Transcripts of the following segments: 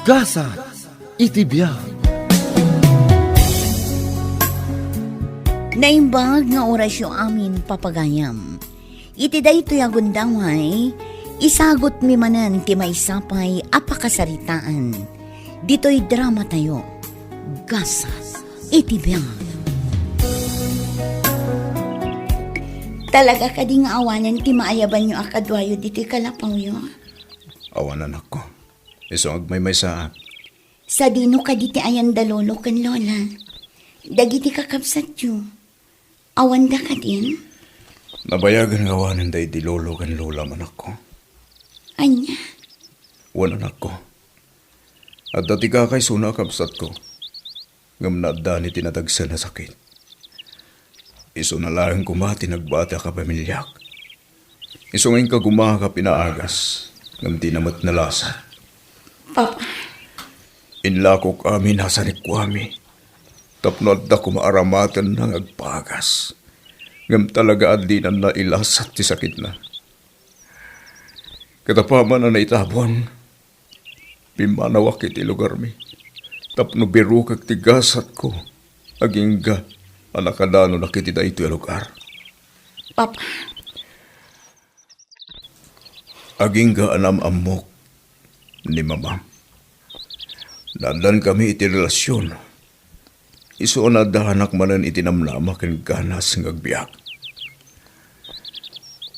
Gasa, itibiyag. Naimbag nga orasyo amin papagayam. Iti daytoy agundaway, isagot mi manan ti maysapay apakasaritaan. Dito'y drama tayo. Gasa, itibiyag. Talaga ka di nga awanan ti maayaban nyo akadwayo dito'y kalapaw yo. Awanan ako. Isong agmay sa... Sa dino ka diti ayan dalolo kan lola. Dagiti kakapsat yo. Awan da ka din? Nabayagan nga awanan day di lolo kan lola man ako. Anya? Wanan ako. At dati ka kay suna kapsat ko. Ngam na dani tinatagsa na sakit. Iso na lang kumati nagbata ka pamilyak. Iso ngayon ka gumaha ka pinaagas. Ngam di namat nalasa. Papa. Inlako kami nasa ni Kwame. Tapno da kumaaramatan ng agpagas. Ngam talaga adinan na ilasat ti sakit na. Katapaman na naitabon. Pimanawak iti lugar mi. Tapno biru kag tigasat ko. Aging ga. Anakadano nakitida ito yung lugar. Papa. Aging ga anam amok ni mama. Dandan kami iti relasyon. Iso na dahanak manan itinamnama ken ganas ng agbiyak.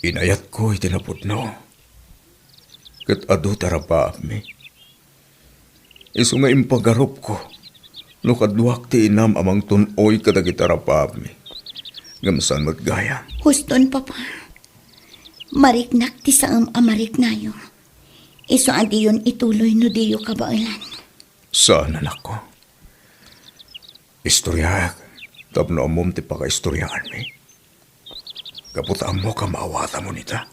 Inayat ko itinaputno. Kat adu tarapaap mi. Iso nga impagarup ko. No kadwak ti inam amang tunoy kadagitarapaap mi. Gamsan matgaya. Huston, Papa. Mariknak ti saam amarik nayo. Iso adi yun ituloy no diyo kabailan. Saan anak ko? Istorya, tapno amom ti paka-istoryaan mi. Kaputaan mo ka maawata mo nita.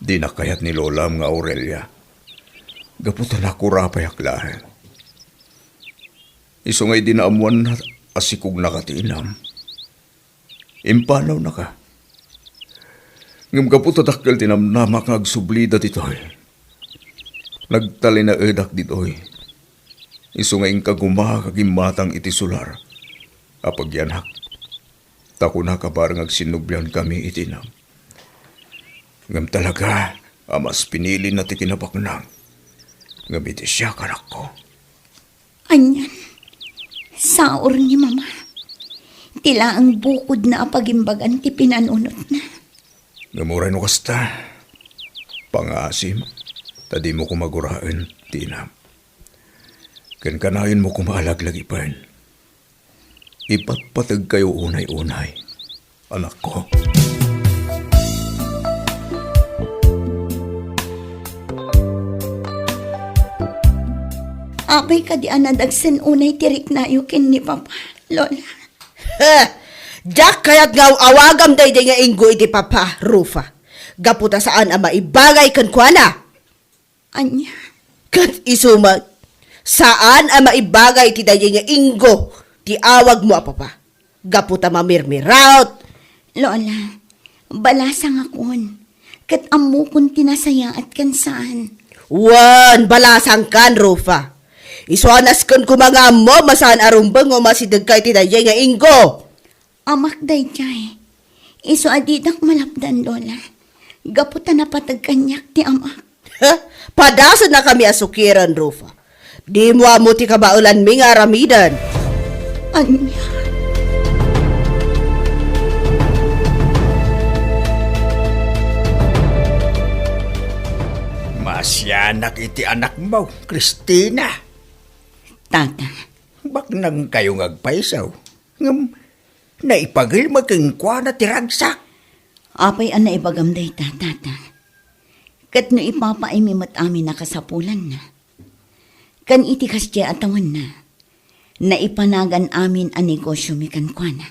Di nakayat ni Lola nga Aurelia. Gaputan ako rapay aklahin. Iso nga'y dinaamuan na asikog nakatinam. Impanaw na ka. Ngam kaputatakkel tinamnamak nga agsublida ditoy. Nagtali na edak ditoy. Iso nga'ing kagumaha kagimatang iti sular. Apagyanak. Tako na kabarang agsinubyan kami itinam. Ngam talaga, amas pinili na ti kinabaknang. Ngam iti siya kanak ko. Anyan. Saor ni Mama. Tila ang bukod na apagimbagan ti pinanunot na. Ngamuray no kasta. Pangasim. Tadi mo kumaguraan, tinam. Ken kanayon mo kumalaglag ipan. Ipatpatag kayo unay-unay. Anak ko. Abay ka di anadagsen unay tirik na yukin ni Papa, Lola. Jack kayat nga awagam day nga inggo iti Papa, Rufa. Gaputa saan ang maibagay kan kuana? Anya? Kat isumat. Saan ang maibagay ti day nga inggo? Ti awag mo, Papa. Gaputa mamirmiraut. Lola, balasang akon. Kat amo kun tinasaya at kansaan. Wan, balasang kan, Rufa. Isuanas kan kumanga mo, masaan arumbang o masidag kay ti day nga inggo. Amak day jay. Iso adidak malapdan, Lola. Gaputa na patagkanyak ti amak. Padasan na kami asukiran, Rufa. Di mo amo ti kabaulan mi nga ramidan. Anya? Masyanak iti anak mo, Christina. Tata, Bak nang kayo ngagpaisaw. Ngam, naipagil magkingkwa na tiragsak. apay an naibagam day tata. Kat no ipapaimimat amin nakasapulan na. Kan iti kasya atawan na. Naipanagan amin ang negosyo mi kankwana.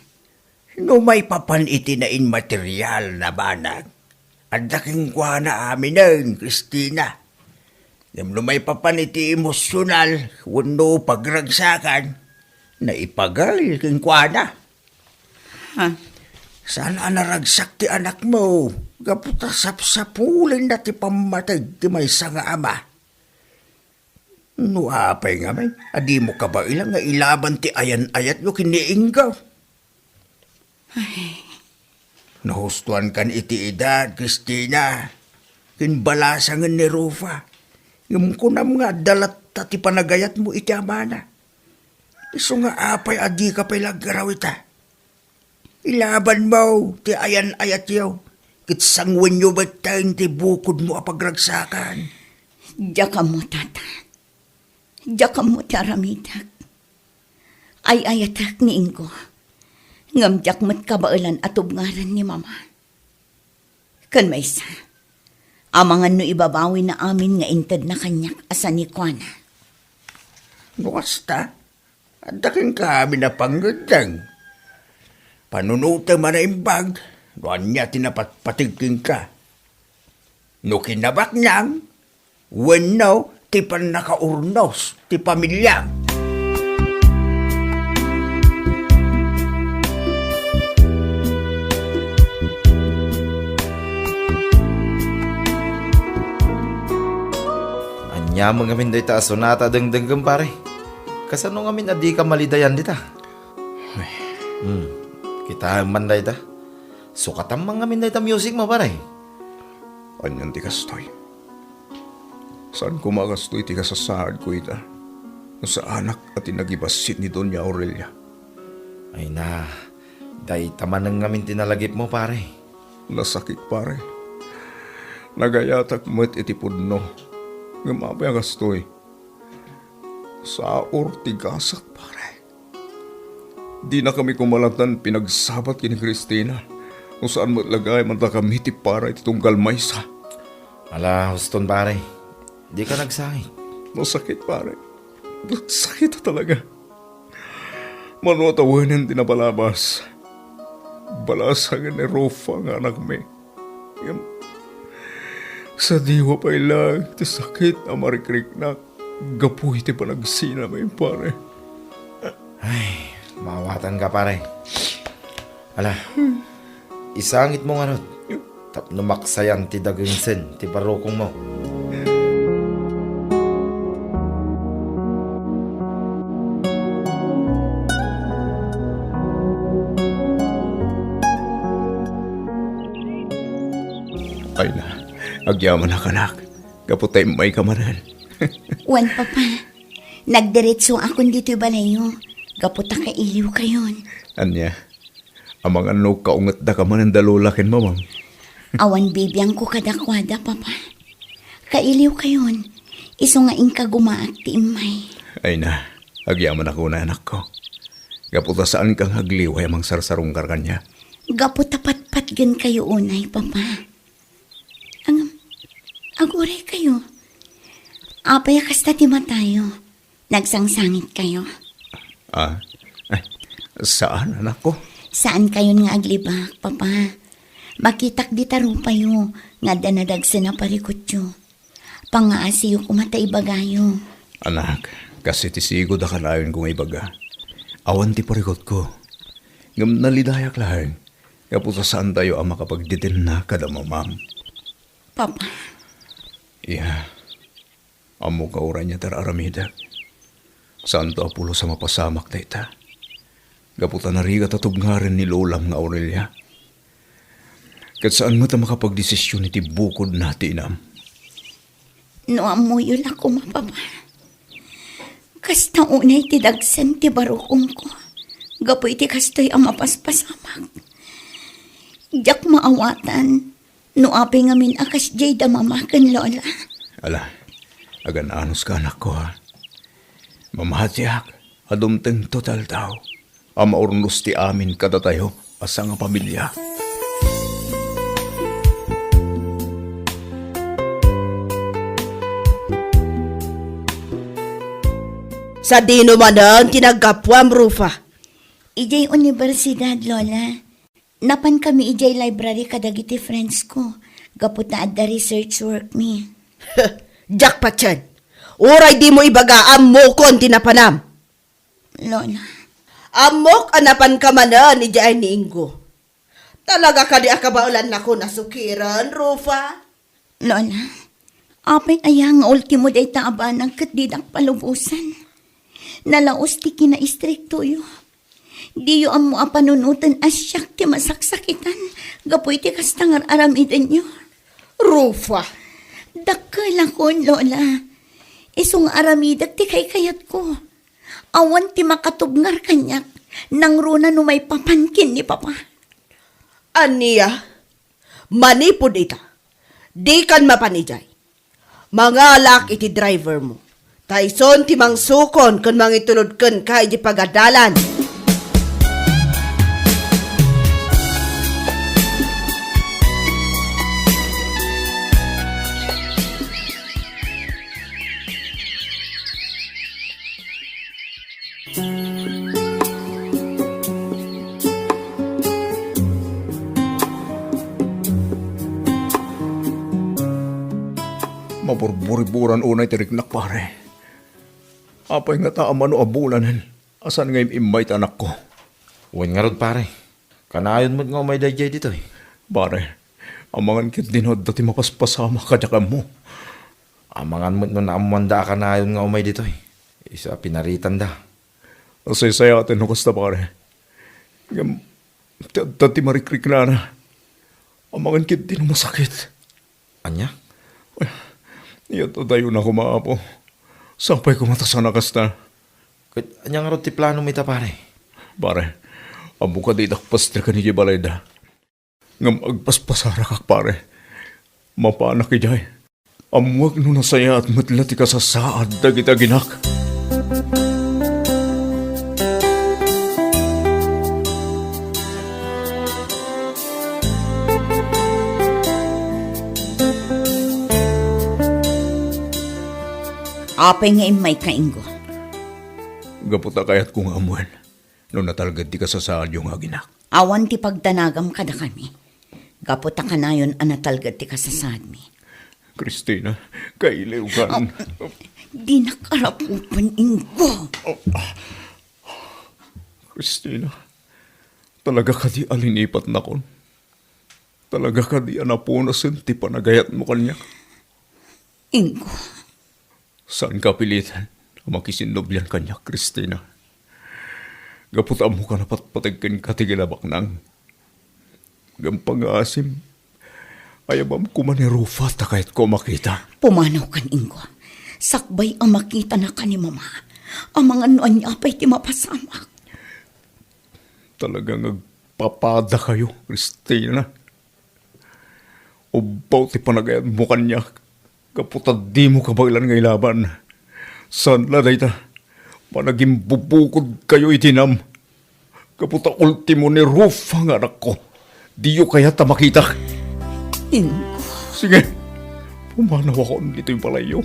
No may papan iti na inmaterial na banag. Ang daking kwa na amin ng, Christina. No may papan iti emosyonal, wano pagragsakan, na ipagal king kwa na. Ha? Saan naragsak ti anak mo? Gaputa sapsapulin na ti pamatag ti may nga ama. No apay nga may, adi mo ka ba ilang nga ilaban ti ayan-ayat yo kiniinggaw? Nahustuan kan iti edad, Christina. Kinbalasangan ni Rufa. Yung kunam nga dalat ti panagayat mo iti amana. Iso nga apay adi ka pa'y laggaraw ita. Ilaban mo, ti ayan-ayat yaw. Kitsangwan nyo ba't tayong ti bukod mo apagragsakan? Diyaka mo, tata. Diyaka mo, taramitak. Ay ayatak ni Ingo. Ngamdyak mo't kabailan at ubngaran ni mama. Kan may isa. Amangan no ibabawi na amin nga intad na kanyak asa ni Kuana. Nuwasta, at daking kami na panggandang. Panunuta man na imbag, doon niya tinapatpatigking ka. No kinabak niyang, wano, ti pan nakaurnos, ti pamilya. Anya mo ngamin day ta sonata dengdeng pare. Kasano ngamin adi ka malidayan dita? Kita man day ta. Sukatam man ngamin day ta music mo pare. Anyan ti kastoy. Saan ko makastoy ti kasasahad ko ita? Sa anak at inagibasit ni Doña Aurelia. Ay na, day taman ng ngamin tinalagip mo pare. Nasakit pare. Nagayatak mo't itipudno. Gamapay ang kastoy. Sa ortigasak pare. Di na kami kumalatan pinagsabat kini Christina. Kung saan matlagay man ta kami ti para itong galmaysa. Ala, Huston pare. Di ka nagsakit. Masakit pare. Sakit talaga. Manwatawanan din na balabas. Balasangan ni Rofa ang anak may. Sa diwa pa ilang, ti sakit ang marikrik na gapuy ti panagsina may pare. Ay, mawatan ka pare. Ala, isangit mo nga tapno maksayan ti daginsen ti barokong mo. Ay na, agyaman na kanak. Kaputay may kamaran. Wan papa. Nagdiretso akong dito'y balayo. Gaputa ka iliw kayon. Anya, amang ano kaungat da ka man ang dalulakin mamang. Awan bibiyang ko kadakwada, papa. Kailiw kayon. Iso nga ingka gumaak ti imay. Ay na, agyaman ako na anak ko. Kaputa saan kang hagliway amang sarsarong karkanya. Gaputa patpat gan kayo unay, papa. Aguray kayo. Apay kasta ti matayo. Nagsangsangit kayo. Ah, ay, saan anak ko? Saan kayo nga aglibak, papa? Makitak di tarupayo. Nga danadagsa na parikutyo. Pangaasiyo kumatay bagayo. Anak, kasi tisigo da kalayon kong ibaga. Awan ti parikot ko. Ngam nalidayak lang. Kaputa saan tayo ang makapagditin na kada mamam. Papa, Iya, amo ka ura niya tararamida. Saan to apulo sa mapasamak na ita? Gaputa na rigat at ubngaren ni Lolam nga Aurelia. Kat saan mo ta makapagdesisyon iti bukod na tinam? no amuyol ako mapapa. Kasta unay ti dagsan ti barukong ko. Gapoy ti kastoy ang mapaspasamak. Diyak maawatan. No api ngamin akas jay da mamakan lola. Ala, agan anos ka anak ko ha. Mamahatiak, adumteng total tao. Ama urnos ti amin kada tayo, asa nga pamilya. Sa dino man ang tinagkapwam, Rufa. Ijay universidad, lola. Napan kami ijay library kadagiti friends ko. Gapot na adda research work mi. Jackpot yan. Uray di mo ibaga amokon tinapanam. Lola, Amok anapan ka manan ni Jai ni Ingo. Talaga ka di akabaulan na ko nasukiran, Rufa? Lola, apay aya nga ultimo day taabanang kat didak palubusan. Nalaos ti kina istrikto yo. Di yo amo panunutan asyak ti masaksakitan. Gapoy ti kastangar aramidan yo. Rufa, Dakkel akon, Lola. Isong aramidak ti kay kayat ko. Awan ti makatubngar kanyak. Nang runa no may papankin ni Papa. aniya, manipod ita. Di kan mapanijay. Mga alak iti driver mo. Tayson ti mangsukon kun mangitulod kun kay di pagadalan. Maburburiburan unay tiriknak pare. Apay nga taaman o abulanan. Asan ngayon imay anak ko? Uwan nga rod pare. Kanayon mo't nga umay dayjay dito eh. Pare, amangan kit dinod dati mapaspasama kadyakan mo. Amangan mo't no naamanda kanayon nga umay dito eh. Isa pinaritan da. Asay-saya atin no kasta pare. Ngam, dati marikrik na na. Amangan kit din masakit. Anya? Iyato tayo na kumaapo. Sapay kumatasan na kasta. Kat anya nga rod ti plano mo ita pare. Pare, amo ka di dakpastra ka ni Jibalayda. Ngam agpaspasara kak pare. Mapanak ijay. Amuag no nasaya at matlati ka sa saad da kita ginak. Apay nga may kainggo. Gaputa kayat kong amuan. No natalgad di ka sa saad yung aginak. Awan ti pagdanagam kada kami. Gaputa ka na yun anatalgad ti kasasad mi. Christina, kailew ka. Di nakarapupan inggo. Christina, talaga ka di alinipat na kon. Talaga ka di anapunasin ti panagayat mo kanya. Inggo. Saan ka pilitan? Makisinobyan kanya, Christina. Gaputa mo ka na patpatagkan ka tigilabak nang. Gampang asim. Ayabam ko man ni Rufa ta kahit ko makita. Pumanaw kan inggo. Sakbay ang makita na ka ni Mama. Ang mga noan niya apay ti mapasamak. Talagang nagpapada kayo, Christina. Ubaw ti panagayat mo kanya. Kaputa di mo kabailan ngay laban. Sanla dayta, panaging bubukod kayo itinam. Kaputa ultimo ni Ruf ang anak ko. Di yo kaya ta makita. Inggo. Sige, pumanaw ako dito yung palayo.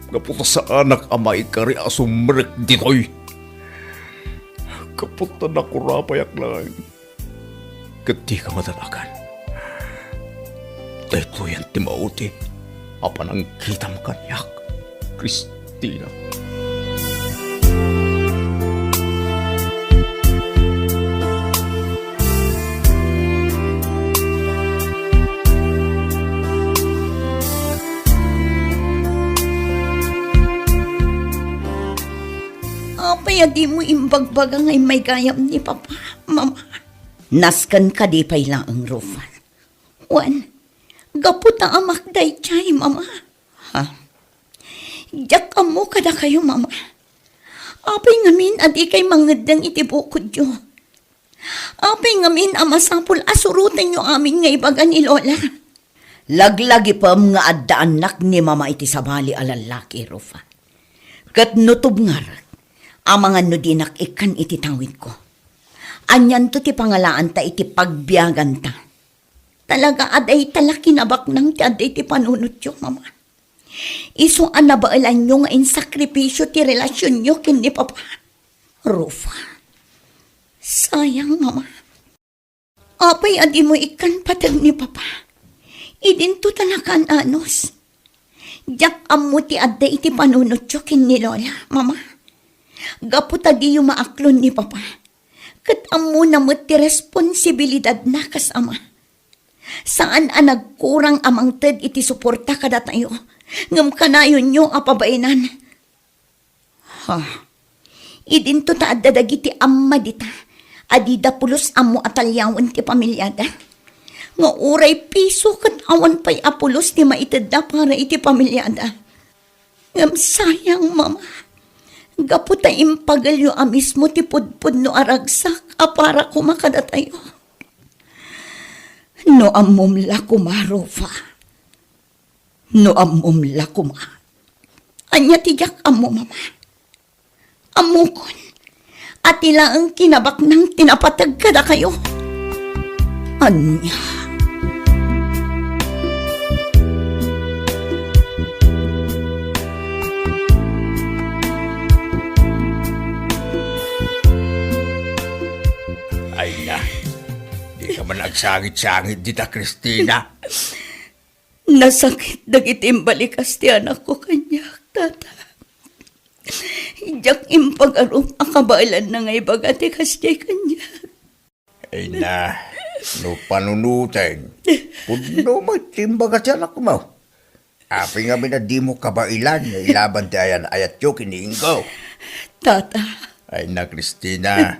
Kaputa sa anak amay kari asumrek ditoy. Kaputa na kurapayak lang. Kati ka matalakan. Dito yan timauti. Apa nang kita mo kanyak, Christina. Apay adi mo imbagbaga ngay may gayam ni Papa, Mama. Naskan ka di pay lang ang Rufan. Wan, gaputa amak day chay, Mama. Ha? Diyak amo kada kayo, Mama. Apay ngamin adi kay mangadang itibukod yo. Apay ngamin amasapul asurutan yo amin nga ibaga ni Lola. Laglagi pa nga adda anak ni Mama iti sabali alalaki, Rufan. Kat nutob ngarat. Amangan no dinak ikan iti tawid ko. Anyan to ti pangalaan ta iti pagbiyagan ta. Talaga aday talaki nabak nang ti aday ti panunot yo, Mama. Iso anabailan nyo nga insakripisyo ti relasyon nyo kin ni Papa. Rufa. Sayang, Mama. Apay adi mo ikan patag ni Papa. Idin to talakan anos. Diyak amo ti aday iti panunot yo kin ni Lola, Mama. Gaputa di yung maaklon ni Papa. Kat amo na mo't ti responsibilidad na kasama. Saan ang nagkurang amang ted iti suporta kada tayo? Ngam kanayon nyo apabainan. Ha, idinto ta adadag iti amma dita. Adida pulos amo atalyawan ti pamilyada. Nga uray piso kat awan pa'y apulos ti maited da para iti pamilyada. Ngam sayang mama. Gapu ta impagalyo amis mo ti pudpud no aragsak a para kumakada tayo. No amom la kumarofa. No amom la kuma. Anya tijak amo mama. Amukon. At ila ang kinabak ng tinapatag kada kayo. Anya. Ay na, di ka man nagsangit-sangit dita, Christina. Nasakit dagitim balikas ti anak ko kanya, tata. Ijak impag-arom akabailan na ngay bagati kasya kanya. Ay na, no panunutin. Puno magtimba ka siya ako mo. Api nga na di mo kabailan, ilaban ti ayan ayat yo kiniingko. Tata, Ay na, Christina,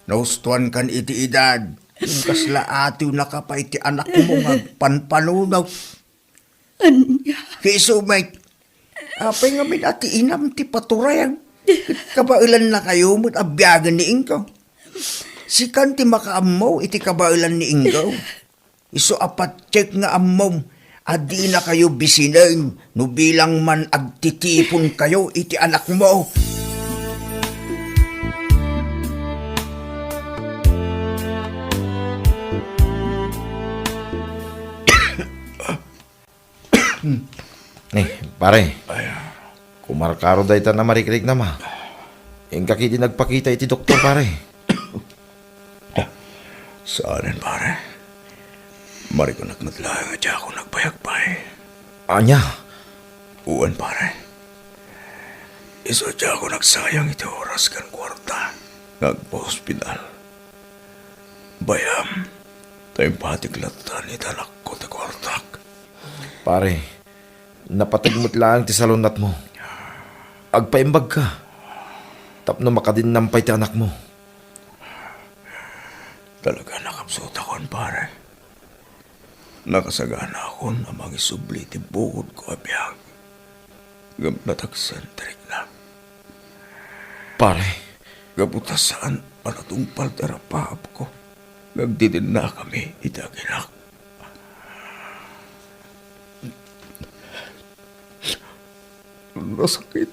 naustuan kan iti edad. Yung kasla atiw nakapay ti anak mo nga panpanunaw. anya. Kiso, mate, apay nga ati inam ti paturayang. Kabailan na kayo mo't abyagan ni Ingaw. Sikan ti makaamaw iti kabailan ni Ingaw. Iso apat check nga amaw. Adi na kayo bisinain. No bilang man agtitipon kayo iti anak mo. Pare. Kumarkaro dahi ta na marikrik na ma. Yung kakiti nagpakita iti doktor, pare. Saanin, pare? Mari ko nagmadlayan nga diya ako nagpayagpay. Anya? Uwan, pare. Iso diya ako nagsayang iti oras kan kwarta. Nagpa-hospital. Bayam, tayong patiklatan itanak ko ta kwartak. Pare, napatagmot lang ti salunat mo. Agpaimbag ka. Tapno makadinampay ti anak mo. Talaga nakapsot akon, pare. Nakasagana akon amang isubli ti bukod ko abiyag. Gamnatagsentrik na. Pare, Gabutasaan panatumpal terapaap ko. Nagdidin na kami itaginak. Nasakit,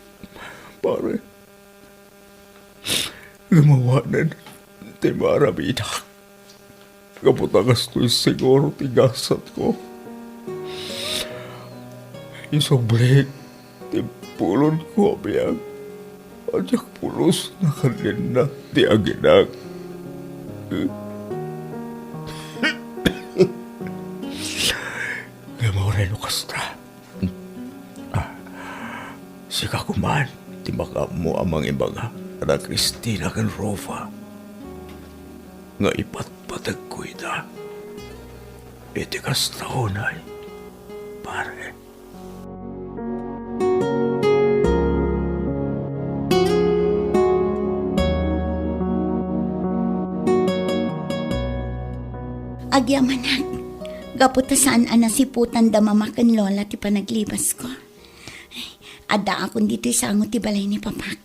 pare. Gumawanan ti marabida. Kaputagas to'y siguro tigasat ko. Isoblik, ti pulon ko abiyag. Adyak pulos na kanin na ti aginak. Gamawin mo kasta. Sika kuman, ti maka mo amang ibaga. Ada Christina kan Rofa. Nga ipatpatag ko ita. Iti kastaonay, pare. Agyamanag. Gaputa saan anasiputan da mamakan lola ti panaglibas ko. Ay, ada akong dito sangot ti balay ni papak.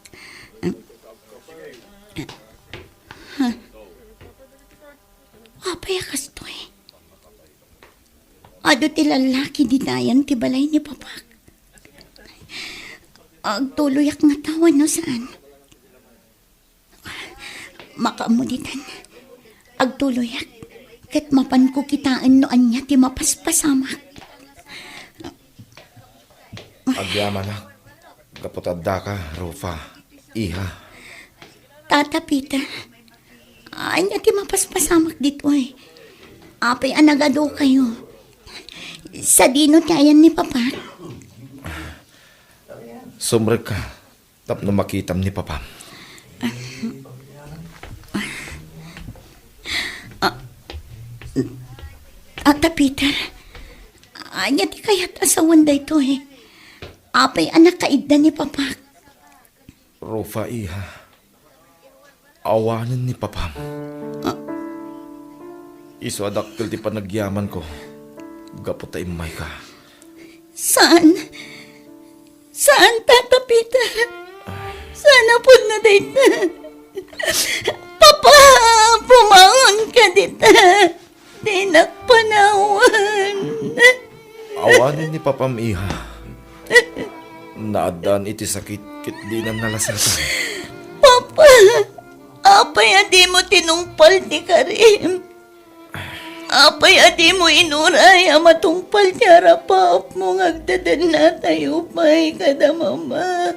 Apay akas to eh. Ado ti lalaki di dayan ti balay ni papak. Agtuloyak nga tawan no saan. Makamuditan. Agtuloyak. Ket mapan ko kitaan no anya ti mapaspasamak. agyaman na. Kaputadda ka, Rofa. Iha. Tata Pita, anya ti mapaspasamak dito eh. Apay anagado kayo. Sa dino tayan ni Papa. Sumrek ka. Tapno makitam ni Papa. Tata Peter, anya ti kayat asawan da ito eh. Apay anak kaigda ni Papa. Rufa, iha. Awanan ni Papam. Iso adakkel ti panagyaman ko. Gaputa imay ka. Saan? Saan, Tata Peter? Sana po na dito. Papa, pumangon ka dito. Di nakpanawan. Awanan ni Papam, iha. Naadaan iti sakit kit di na nalasatan. Papa, apay adi mo tinungpal ni Karim. Apay adi mo inuray matungpal ti harapap mo ngagdadan na tayo pa'y kada mama.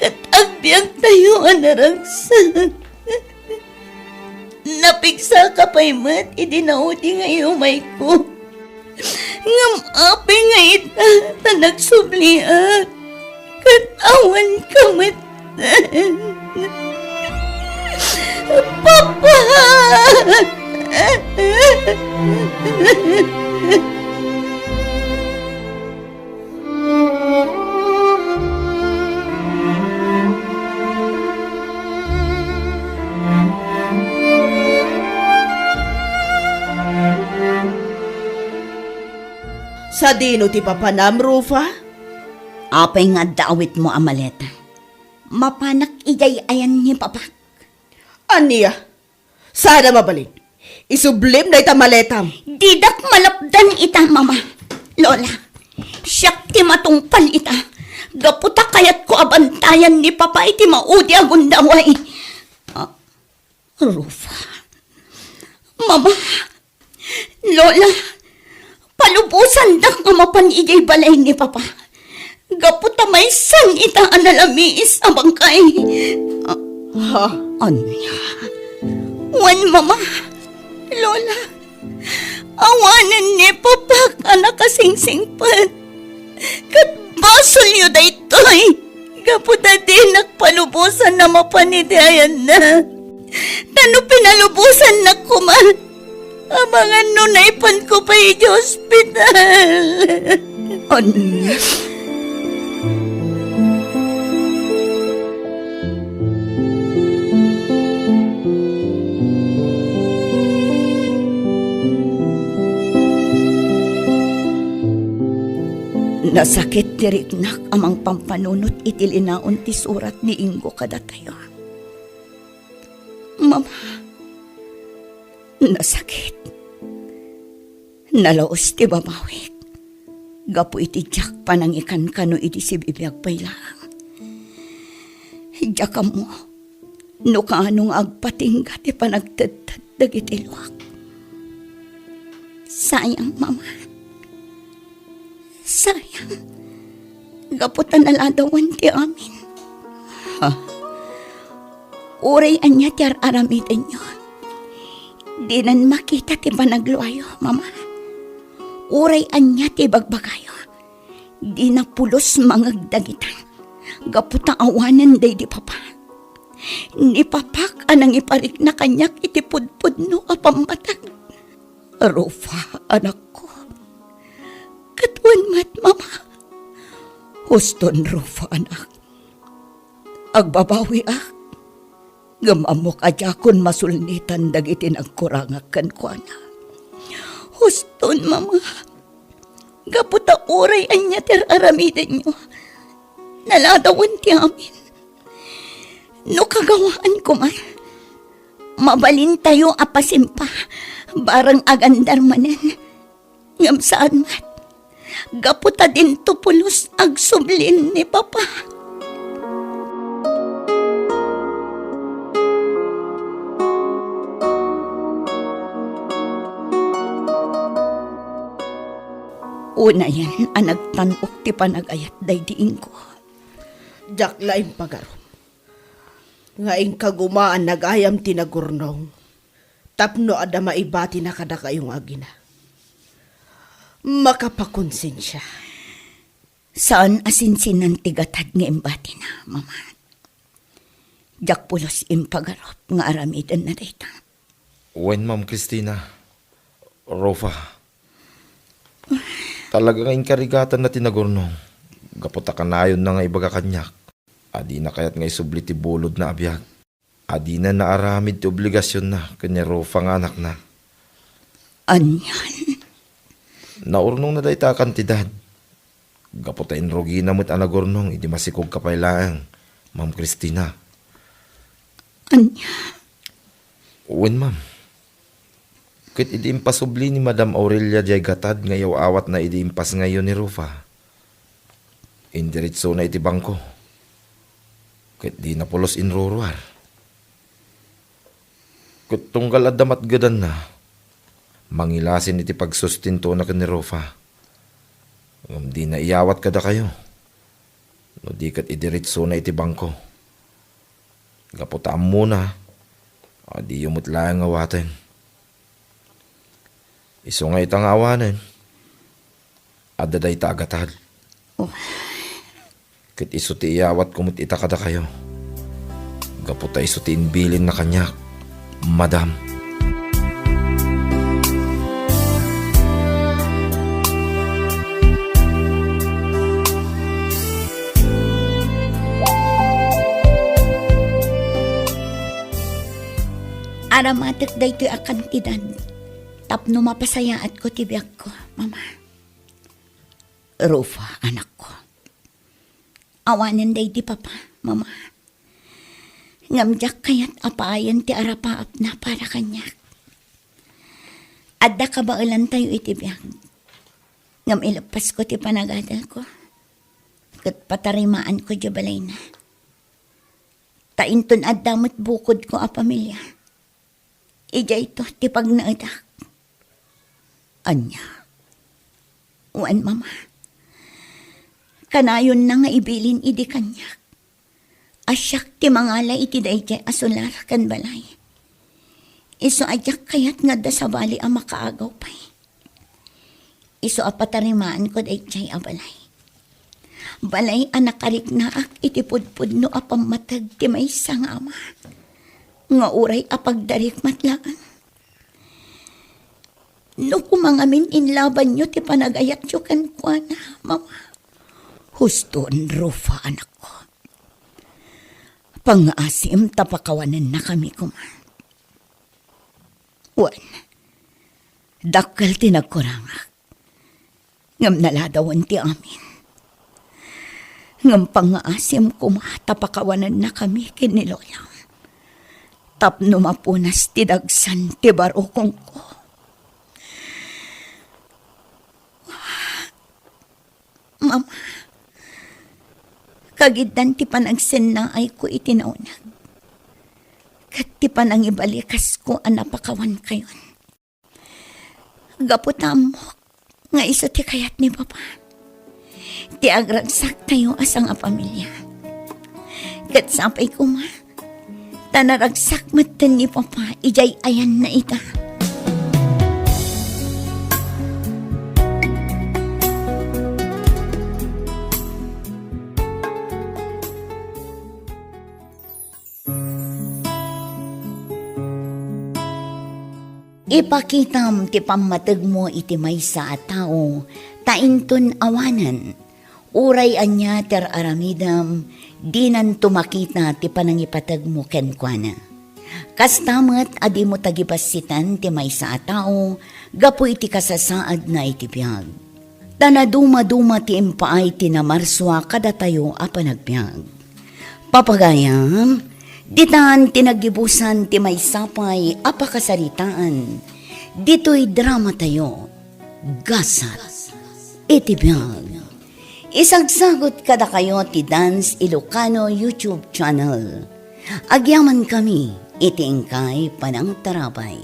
Katagbiang tayo anaragsan. Napigsa ka pa'y mat, idinaudi ngayon may ko. Ngam apay nga ita, ta nagsubliat. Katawan ka mat. Papa! Sa dino ti papanam, Rufa? Apay nga dawit mo, Amaleta. Mapanak ijay ayan ni Papa. Aniya, sana mabalin. Isublim na ita maletam. Didak malapdan ita, Mama. Lola, siyak ti matungpal ita. Gaputa kayat ko abantayan ni Papa iti maudi agundaway. Rufa. Mama. Lola. Palubusan dak nga mapan ijay balay ni Papa. Gaputa may san ita analamiis abangkay. Ha? Anya? Wan, Mama. Lola. Awanan ni Papa ka nakasingsingpan. Kat basol yu da ito'y. Gaputa din nagpalubusan na mapanidayan na. Tano pinalubusan na kuman. Abangan nunaypan ko pa i hospital. Anya? Nasakit dirignak amang pampanunot itilinaon ti surat ni Ingo kada tayo. Mama, nasakit. Nalaos ti babawik. Gapu iti jak panangikan kano iti si bibiyag pay lang. Jaka mo, no kaanong agpatingga ti panagtadtad dagiti luwak. Sayang, Mama. Sayang. Gaputan naladawan ti amin. Ha? Uray anya ti aramitin nyo. Di nan makita ti panagluayo, Mama. Uray anya ti bagbagayo. Di na pulos mangagdagitan. Gaputa awanan day di Papa. Ni Papak anang iparik na kanyak iti pudpud no apamatag. Rufa, anak ko. Katuan mat, Mama. Huston, Rufa, anak. Agbabawi ak. Gamamok ajakon masulnitan dagiti nagkurangakan ko, anak. Huston, Mama. Gaputa uray anya ter aramiden nyo. Naladawan ti amin. No kagawaan ko man. Mabalin tayo apasimpa. Barang agandar manen. Ngam saan mat. Gaputa din tupulos agsublin ni Papa. Una yan, anagtanok ti panagayat daydiin ko. Jaklaim pagarom. Ngaing kagumaan nagayam tinagurnong. Tapno ada maibati na kada kayong agina. Makapakonsensya. Saan asinsinan tigatad nga imbati na, Mama? Jak pulos impagarop nga aramidan na dayta. When, Ma'am Christina, Rofa, talagang inkarigatan na tinagurnong. Gaputa ka na yun na nga ibaga kanyak. Adi na kaya't nga isubli ti bulod na abiyag. Adi na naaramid ti obligasyon na kanya Rofa nga anak na. Anyan. Naurnong na day ta kantidad. Gaputa inrogi na mo't anagurnong, idi masikog kapaylaang, Ma'am Christina. Anyan. Uwin, ma'am. Kit idi impasubli ni Madam Aurelia jay gatad ngayaw awat na idi impas ngayon ni Rufa. Indiritso na iti bangko. Kit di napulos inruruar. Kit tunggal adamat gadan na, mangilasin iti pagsustinto na ni Rufa. Di na iyawat kada kayo. No di kat idiritso na iti bangko. Gaputaan muna. Di yumot lang awatin. Iso nga itang awanin. Adaday tagatad. Oh. Kit iso ti iyawat kumut ita kada kayo. Gaputa iso ti inbilin na kanyak, Madam. Aramatek da ito'y akantidad. Tapno mapasayaat ko tibiyag ko, Mama. Rufa, anak ko. Awanan day di papa, Mama. Ngamjak kaya't apayan ti arapaap na para kanyak. Adda ka ba ulan tayo itibiyag? Ngam ilapas ko ti panagadal ko. Kat patarimaan ko di balay na. Tainton adamot bukod ko a pamilya. Ija ito, ti pagnaadak. Anya. Uwan, Mama. Kanayon na nga ibilin idi kanyak. Asyak ti mangala iti dayjay asular kan balay. Iso ajak kayat nga da sa bali ang makaagaw pa'y. Iso apatarimaan ko dayjay a balay. Balay anak karik na ak iti pudpud no apang matag ti may sangama. Nga uray apagdarik matlaan. No kumangamin inlaban nyo ti panagayat nyo kan kwa na, Mama. Huston, Rufa, anak ko. Pang-asim tapakawanan na kami kuman. Wan, dakal tinagkurangak. Ngam naladawan ti amin. Ngam pang-asim tapakawanan na kami kiniloyang. Tapno mapunas ti dagsan ti barokong ko. Mama, kagidan ti panagsen na ay ko itinaunag. Kat ti panang ibalikas ko ang napakawan kayon. Gaputam mo, nga iso ti kayat ni Papa. Ti agragsak tayo asang a pamilya. Kat sapay ko ma, tanaragsak matan ni Papa, ijay ayan na ita. Ipakitam ti pamatag mo iti may sa tao, tainton awanan. Uray anya ter aramidam, dinan tumakita ti panangipatag mo kenkwana. Kastamat adi mo tagipasitan ti may sa tao, gapo iti kasasaad na iti biyag. Tanaduma-duma ti impaay ti namarswa kada tayo a panagbiag. Papagayam, ditan tinagibusan ti may sapay apakasaritaan. Dito'y drama tayo. Gasat. Iti biyag. Isagsagot kada kayo ti Dance Ilocano YouTube channel. Agyaman kami, iti ingkay panang tarabay.